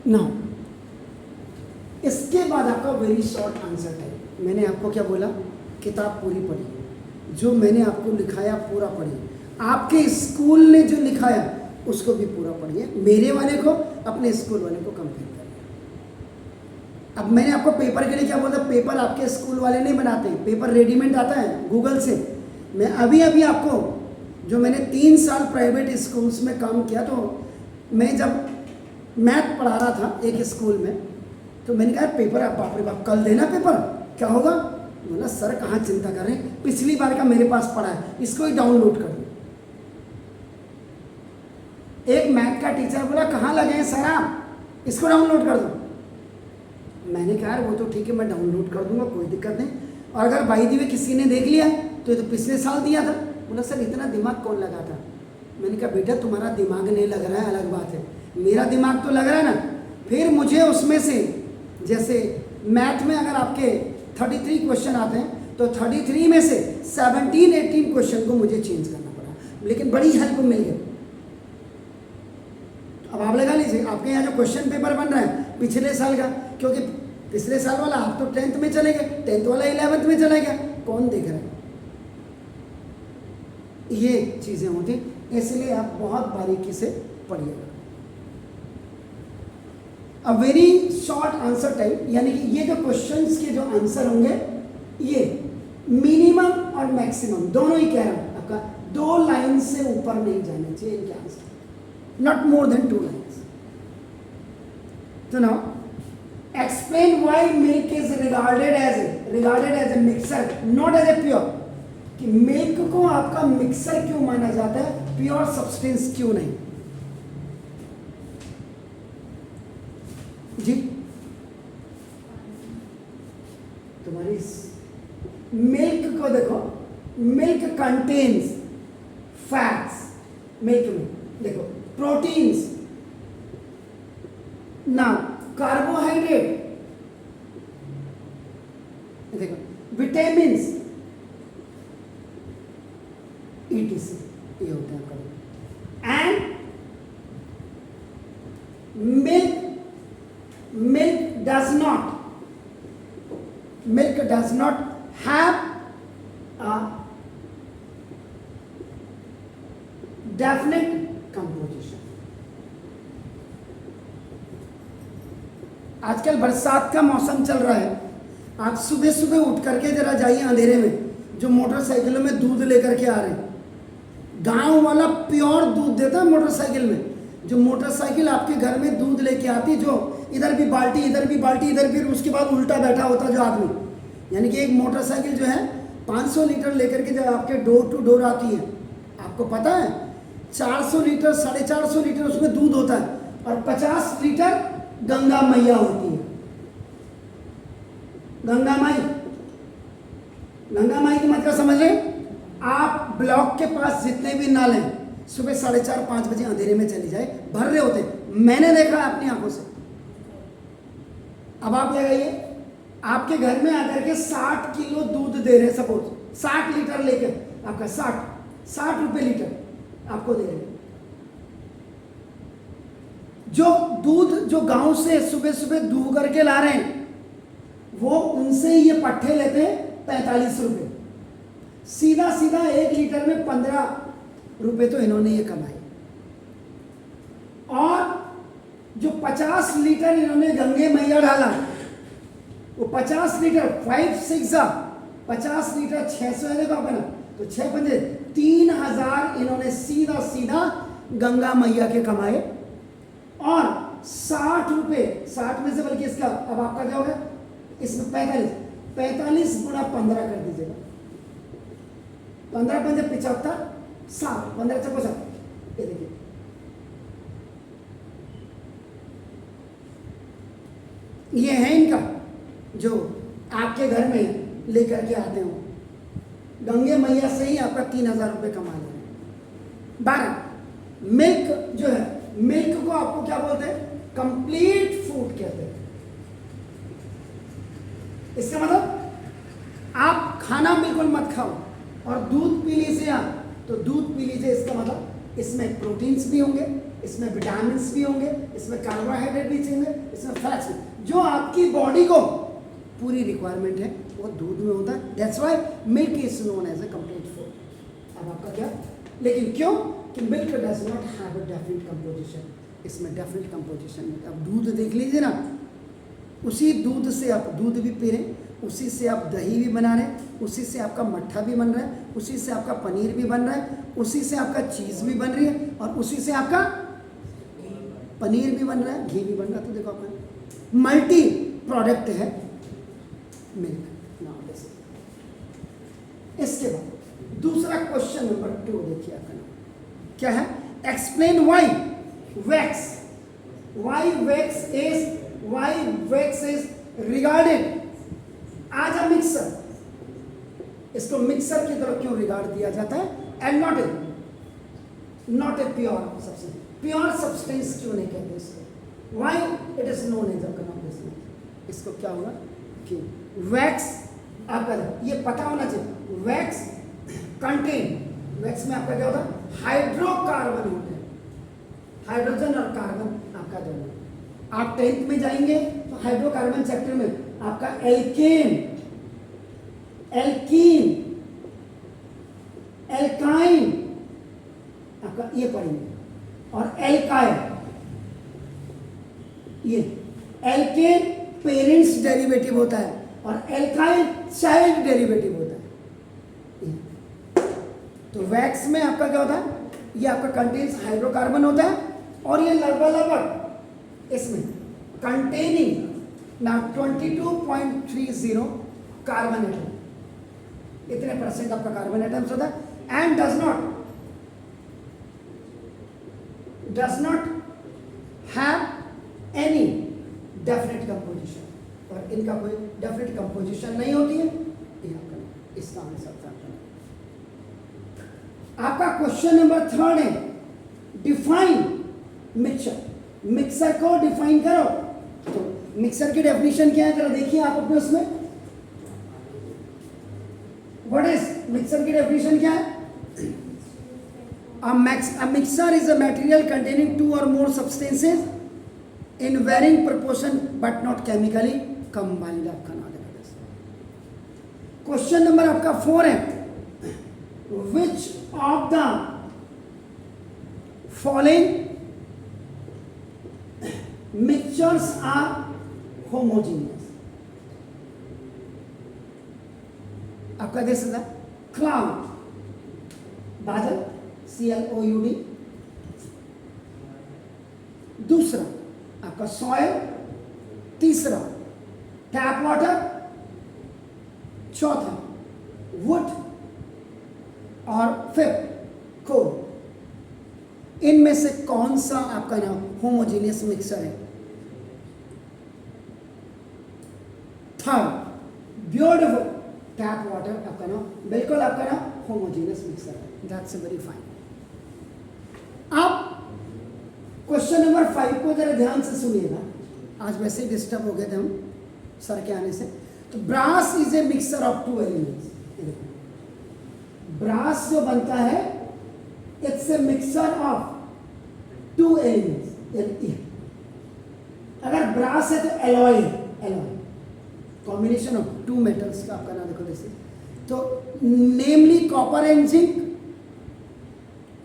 Now इसके बाद आपका वेरी शॉर्ट आंसर टाइम। मैंने आपको क्या बोला, किताब पूरी पढ़ी, जो मैंने आपको लिखाया पूरा पढ़िए, आपके स्कूल ने जो लिखाया उसको भी पूरा पढ़िए, मेरे वाले को अपने स्कूल वाले को कंपेयर करिए। अब मैंने आपको पेपर के लिए क्या बोला, पेपर आपके स्कूल वाले नहीं बनाते हैं, पेपर रेडीमेड आता है गूगल से। मैं अभी आपको, जो मैंने 3 साल प्राइवेट स्कूल्स में काम किया, तो मैं जब मैथ पढ़ा रहा था एक स्कूल में, तो मैंने कहा पेपर आप बाप रे बाप कल देना पेपर, क्या होगा? बोला सर कहाँ चिंता कर रहे हैं, पिछली बार का मेरे पास पड़ा है, इसको ही डाउनलोड कर दो। एक मैथ का टीचर बोला कहाँ लगे हैं सर आप, इसको डाउनलोड कर दो। मैंने कहा वो तो ठीक है, मैं डाउनलोड कर दूंगा, कोई दिक्कत नहीं। और अगर बाई दी वे किसी ने देख लिया तो ये तो पिछले साल दिया था। बोला सर इतना दिमाग कौन लगाता? मैंने कहा बेटा तुम्हारा दिमाग नहीं लग रहा है अलग बात है, मेरा दिमाग तो लग रहा है ना। फिर मुझे उसमें से, जैसे मैथ में अगर आपके 33 क्वेश्चन आते हैं तो 33 में से 17-18 क्वेश्चन को मुझे चेंज करना पड़ा, लेकिन बड़ी हेल्प मिल गई। अब आप लगा लीजिए आपके यहाँ जो क्वेश्चन पेपर बन रहा है पिछले साल का, क्योंकि पिछले साल वाला आप तो 10th में चले गए, 10th वाला 11th में चला गया, कौन देख रहा है? ये चीजें होती, इसलिए आप बहुत बारीकी से पढ़िएगा। A very short answer type, यानी कि ये जो क्वेश्चंस के जो आंसर होंगे ये मिनिमम और मैक्सिमम दोनों ही कह रहा हूं आपका 2 लाइन से ऊपर नहीं जाने चाहिए इनके answer, not more than 2 lines. तो now explain why milk is regarded as a mixture not as a pure, कि मिल्क को आपका मिक्सर क्यों माना जाता है, प्योर सब्सटेंस क्यों नहीं? जी तुम्हारी मिल्क को देखो, मिल्क कंटेन्स फैट्स, मिल्क में देखो प्रोटीन्स, ना कार्बोहाइड्रेट, देखो विटामिन्स, ETC, ये होता है। And milk does not have a definite composition। आजकल बरसात का मौसम चल रहा है, आप सुबह सुबह उठ करके जरा जाइए अंधेरे में, जो मोटरसाइकिलों में दूध लेकर के आ रहे हैं, गांव वाला प्योर दूध देता है मोटरसाइकिल में। जो मोटरसाइकिल आपके घर में दूध लेके आती, जो इधर भी बाल्टी इधर भी बाल्टी इधर भी, उसके बाद उल्टा बैठा होता जो आदमी, यानी कि एक मोटरसाइकिल जो है 500 लीटर लेकर के जब आपके डोर टू डोर आती है, आपको पता है 400 लीटर 450 लीटर उसमें दूध होता है, और 50 लीटर गंगा मैया होती है। गंगा माई की मतलब समझ रहे? आप ब्लॉक के पास जितने भी नाले सुबह 4:30-5 बजे अंधेरे में चली जाए, भर रहे होते, मैंने देखा है अपनी आंखों से। अब आप लगाइए, आपके घर में आकर के 60 किलो दूध दे रहे, सपोज 60 लीटर लेकर आपका 60 रुपए लीटर आपको दे रहे। जो दूध जो गांव से सुबह सुबह दूह करके ला रहे हैं, वो उनसे ये पट्टे लेते हैं 45 रुपए, सीधा 1 लीटर में 15 रुपए तो इन्होंने ये कमाए। और जो 50 लीटर इन्होंने गंगे मैया डाला, वो 50 लीटर 50 लीटर 600 है देखो अपना, तो 6 पंजे 3000 इन्होंने सीधा गंगा मैया के कमाए। और 60 रुपए, 60 में से बल्कि इसका अब आपका क्या होगा, इसमें 45 गुणा 15 कर दीजिएगा, 15 पंजे 75, 7 15 चको 7, ये देखिए ये है इनका जो आपके घर में लेकर के आते हो, गंगे मैया से ही आपका 3000 रुपए कमा रहे हैं। 12 मिल्क जो है, मिल्क को आपको क्या बोलते हैं, कंप्लीट फूड कहते हैं। इसका मतलब आप खाना बिल्कुल मत खाओ और दूध पी लीजिए आप, तो दूध पी लीजिए, इसका मतलब इसमें प्रोटीन्स भी होंगे, इसमें विटामिन भी होंगे, इसमें कार्बोहाइड्रेट भी होंगे, इसमें फैट्स भी। जो आपकी बॉडी को पूरी रिक्वायरमेंट है वो दूध में होता है। That's why milk is known as a complete food. अब आपका क्या, लेकिन क्यों कि milk does not have a definite composition, इसमें डेफिनेट कंपोजिशन है। अब दूध देख लीजिए ना, उसी दूध से आप दूध भी पी रहे हैं, उसी से आप दही भी बना रहे हैं, उसी से आपका मट्ठा भी बन रहा है, उसी से आपका पनीर भी बन रहा है, उसी से आपका चीज़ भी बन रही है, और उसी से आपका पनीर भी बन रहा है, घी भी बन रहा है। तो देखो आपका मल्टी प्रोडक्ट है मिल्क नाउ। इसके बाद दूसरा क्वेश्चन नंबर 2 देखिए आपका नाम क्या है, explain why wax is regarded as a mixer। इसको मिक्सर की तरफ क्यों रिगार्ड दिया जाता है, and not a pure substance, pure substance क्यों नहीं कहते इसको, why it is known as a, इसको क्या होगा कि वैक्स, अगर ये पता होना चाहिए, वैक्स कंटेन, वैक्स में आपका क्या होता है, हाइड्रोकार्बन होते हैं, हाइड्रोजन और कार्बन आपका दोनों। आप 10th में जाएंगे तो हाइड्रोकार्बन चैप्टर में आपका एल्केन, एल्काइन आपका ये पढ़ेंगे, और एल्काइल, ये एल्केन पेरेंट्स डेरिवेटिव होता है और एल्काइल चाइल्ड डेरिवेटिव होता है। तो वैक्स में आपका क्या होता है, ये आपका कंटेन्स हाइड्रोकार्बन होता है, और ये लगभग इसमें कंटेनिंग ना 22.30 कार्बन एटम, इतने परसेंट आपका कार्बन एटम्स होता है, and does not have any definite composition, और इनका कोई डेफिनेट कंपोजिशन नहीं होती है। इसका आंसर आपका क्वेश्चन नंबर 3 है, डिफाइन मिक्सचर, मिक्सर को डिफाइन करो। तो मिक्सर की डेफिनेशन क्या है, जरा देखिए आप अपने उसमें, व्हाट इज मिक्सर की डेफिनेशन क्या है, a mixer is a material containing 2 or more substances in varying proportion but not chemically combined। आपका नाम है। क्वेश्चन नंबर आपका 4 है, which of the following mixtures are homogeneous। आपका देख सकता है, क्लाउड बादल CLOUD, दूसरा आपका सॉइल, तीसरा टैप वाटर, चौथा वुड, और फिफ्थ कोल। इनमें से कौन सा आपका नाम होमोजीनियस मिक्सर है, थर्ड ब्यूटीफुल टैप वाटर आपका नाम, बिल्कुल आपका नाम होमोजीनियस मिक्सर है। That's very fine. अब क्वेश्चन नंबर 5 को जरा ध्यान से सुनिएगा, आज वैसे ही डिस्टर्ब हो गए थे हम सर के आने से। तो brass is a mixer of 2 elements. Brass जो बनता है it's a mixer of 2 elements. अगर ब्रास है तो एलॉय, कॉम्बिनेशन ऑफ 2 मेटल्स का आपका नाम देखो जैसे, तो नेमली कॉपर एंड जिंक,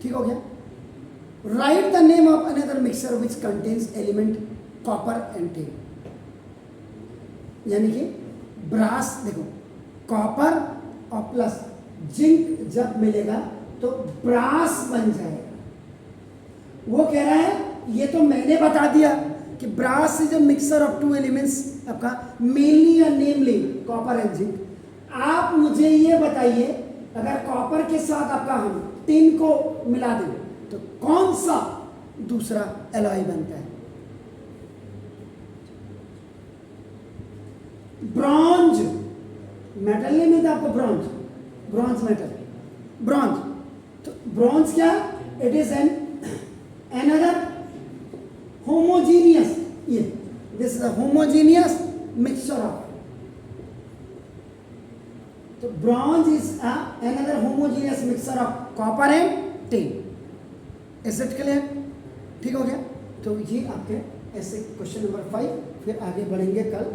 ठीक हो गया। Right the name of another mixer which contains element copper and tin. यानी कि ब्रास देखो, कॉपर और प्लस जिंक जब मिलेगा तो ब्रास बन जाएगा। वो कह रहा है, ये तो मैंने बता दिया कि brass is a mixer of 2 elements आपका मेनली या नेमली कॉपर एंड जिंक। आप मुझे ये बताइए, अगर कॉपर के साथ आपका हम टिन को मिला दें तो कौन सा दूसरा एलॉय बनता है? ब्रॉन्ज मेटल नहीं मिलता आपको, ब्रॉन्ज मेटल, ब्रॉन्ज। तो ब्रॉन्ज क्या, it is an another homogeneous, ये this is a homogeneous mixture of, तो bronze is another homogeneous mixture of copper and tin. Is it clear? ठीक हो गया। तो ये आपके ऐसे क्वेश्चन नंबर 5, फिर आगे बढ़ेंगे कल